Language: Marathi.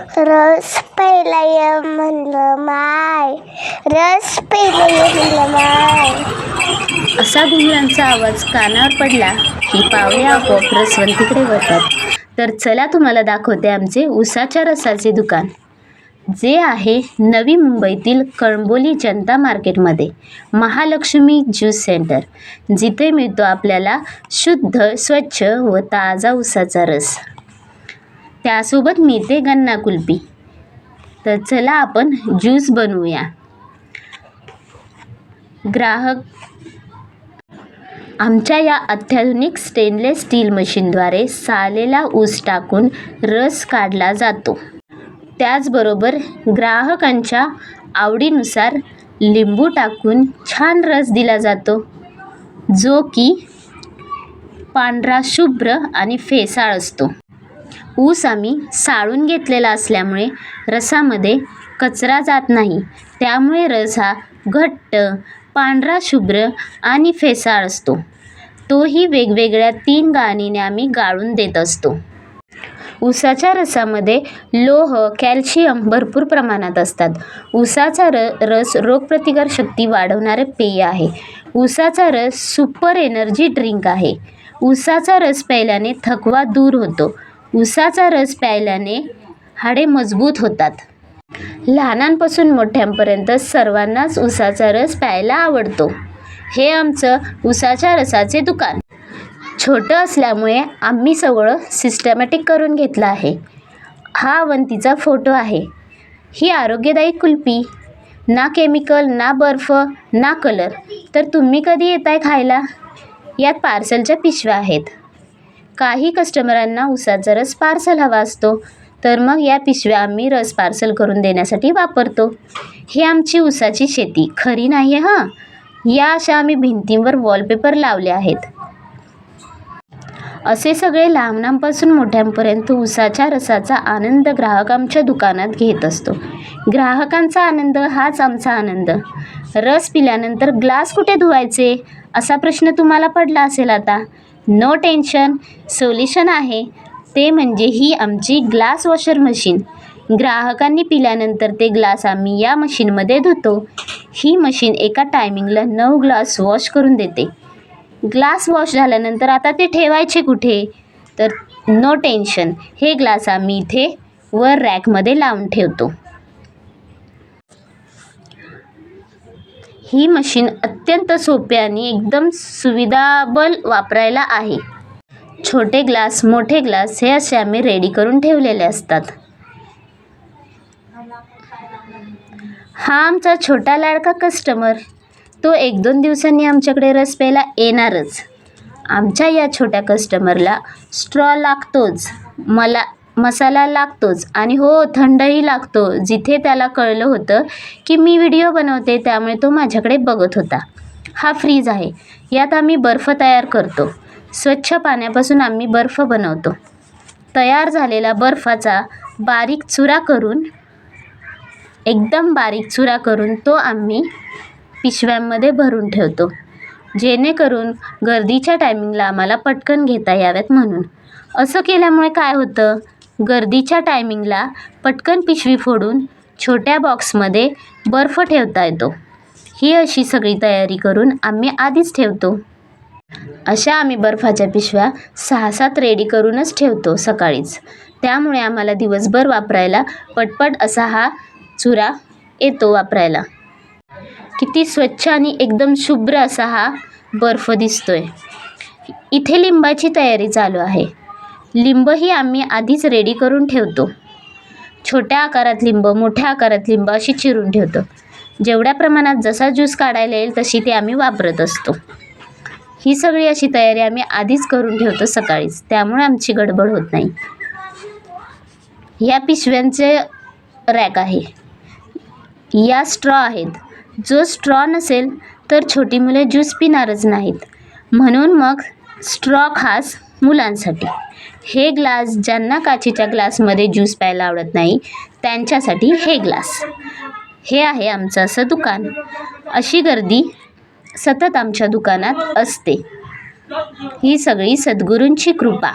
रस प्यायला ये म्हणलं माय, रस प्यायला ये म्हणलं माय. असा घुंगरांचा आवाज कानावर पडला की पावले आपोआप रसवंतीकडे वळतात. तर चला तुम्हाला दाखवते आमचे उसाच्या रसाचे दुकान, जे आहे नवी मुंबईतील कळंबोली जनता मार्केटमध्ये, महालक्ष्मी ज्यूस सेंटर, जिथे मिळतो आपल्याला शुद्ध, स्वच्छ व ताजा उसाचा रस. त्यासोबत मिळते गन्ना कुल्फी. तर चला आपण ज्यूस बनवूया. ग्राहक आमच्या या अत्याधुनिक स्टेनलेस स्टील मशीनद्वारे सालेला ऊस टाकून रस काढला जातो. त्याचबरोबर ग्राहकांच्या आवडीनुसार लिंबू टाकून छान रस दिला जातो, जो की पांढरा शुभ्र आणि फेसाळ असतो. ऊस आम्ही साळून घेतलेला असल्यामुळे रसामध्ये कचरा जात नाही. त्यामुळे रस हा घट्ट, पांढरा शुभ्र आणि फेसाळ असतो. तोही वेगवेगळ्या 3 गाळणीने आम्ही गाळून देत असतो. ऊसाच्या रसामध्ये लोह, कॅल्शियम भरपूर प्रमाणात असतात. ऊसाचा रस रोगप्रतिकारशक्ती वाढवणारे पेय आहे. ऊसाचा रस सुपर एनर्जी ड्रिंक आहे. ऊसाचा रस प्यायल्याने थकवा दूर होतो. ऊसाचा रस प्यायल्याने हाडे मजबूत होतात. लहानांपासून मोठ्यांपर्यंत सर्वांनाच ऊसाचा रस प्यायला आवडतो. हे आमचं ऊसाच्या रसाचे दुकान. छोटं असल्यामुळे आम्ही सगळं सिस्टमॅटिक करून घेतलं आहे. हा अवंतीचा फोटो आहे. ही आरोग्यदायी कुल्फी, ना केमिकल, ना बर्फ, ना कलर. तर तुम्ही कधी येताय खायला? यात पार्सलच्या पिशव्या आहेत. काही कस्टमरांना ऊसाचा रस पार्सल हवा असतो, तर मग या पिशव्या आम्ही रस पार्सल करून देण्यासाठी वापरतो. ही आमची ऊसाची शेती खरी नाही आहे हां. या अशा आम्ही भिंतींवर वॉलपेपर लावले आहेत. असे सगळे लहानांपासून मोठ्यांपर्यंत ऊसाच्या रसाचा आनंद ग्राहक आमच्या दुकानात घेत असतो. ग्राहकांचा आनंद हाच आमचा आनंद. रस पिल्यानंतर ग्लास कुठे धुवायचे असा प्रश्न तुम्हाला पडला असेल आता. नो टेन्शन, सोल्युशन आहे. ते म्हणजे ही आमची ग्लास वॉशर मशीन. ग्राहकांनी पिल्यानंतर ते ग्लास आम्ही या मशीनमध्ये धुतो. ही मशीन एका टायमिंगला 9 ग्लास वॉश करून देते. ग्लास वॉश झाल्यानंतर आता ते ठेवायचे कुठे? तर नो टेन्शन, हे ग्लास आम्ही इथे वर रॅकमध्ये लावून ठेवतो. ही मशीन अत्यंत सोपी आणि एकदम सुविधाबल वापरायला आहे. छोटे ग्लास, मोठे ग्लास हे असे आम्ही रेडी करून ठेवलेले असतात. हा आमचा छोटा लाडका कस्टमर. तो 1-2 दिवसांनी आमच्याकडे रस प्यायला येणारच. आमच्या या छोट्या कस्टमरला स्ट्रॉ लागतोच, मसाला लागतोच आणि हो, थंडही लागतो. जिथे त्याला कळलं होतं की मी व्हिडिओ बनवते, त्यामुळे तो माझ्याकडे बघत होता. हा फ्रीज आहे. यात आम्ही बर्फ तयार करतो. स्वच्छ पाण्यापासून आम्ही बर्फ बनवतो. तयार झालेला बर्फाचा बारीक चुरा करून, एकदम बारीक चुरा करून तो आम्ही पिशव्यांमध्ये भरून ठेवतो, जेणेकरून गर्दीच्या टायमिंगला आम्हाला पटकन घेता याव्यात म्हणून. असं केल्यामुळे काय होतं, गर्दीच्या टायमिंगला पटकन पिशवी फोडून छोट्या बॉक्समध्ये बर्फ ठेवता येतो. ही अशी सगळी तयारी करून आम्ही आधीच ठेवतो. अशा आम्ही बर्फाच्या पिशव्या 6-7 रेडी करूनच ठेवतो सकाळीच. त्यामुळे आम्हाला दिवसभर वापरायला पटपट असा हा चुरा येतो वापरायला. किती स्वच्छ आणि एकदम शुभ्र असा हा बर्फ दिसतोय. इथे लिंबाची तयारी चालू आहे. लिंबही आम्ही आधीच रेडी करून ठेवतो. छोट्या आकारात लिंब, मोठ्या आकारात लिंब अशी चिरून ठेवतो. जेवढ्या प्रमाणात जसा ज्यूस काढायला येईल तशी ते आम्ही वापरत असतो. ही सगळी अशी तयारी आम्ही आधीच करून ठेवतो सकाळीच. त्यामुळे आमची गडबड होत नाही. या पिशव्यांचे रॅक आहे. या स्ट्रॉ आहेत. जो स्ट्रॉ नसेल तर छोटी मुले ज्यूस पिणारच नाहीत. म्हणून मग स्ट्रॉ खास मुलांसाठी. हे ग्लास ज्यांना काचेच्या ग्लासमध्ये ज्यूस प्यायला आवडत नाही त्यांच्यासाठी हे ग्लास. हे आहे आमचं असं दुकान. अशी गर्दी सतत आमच्या दुकानात असते. ही सगळी सद्गुरूंची कृपा.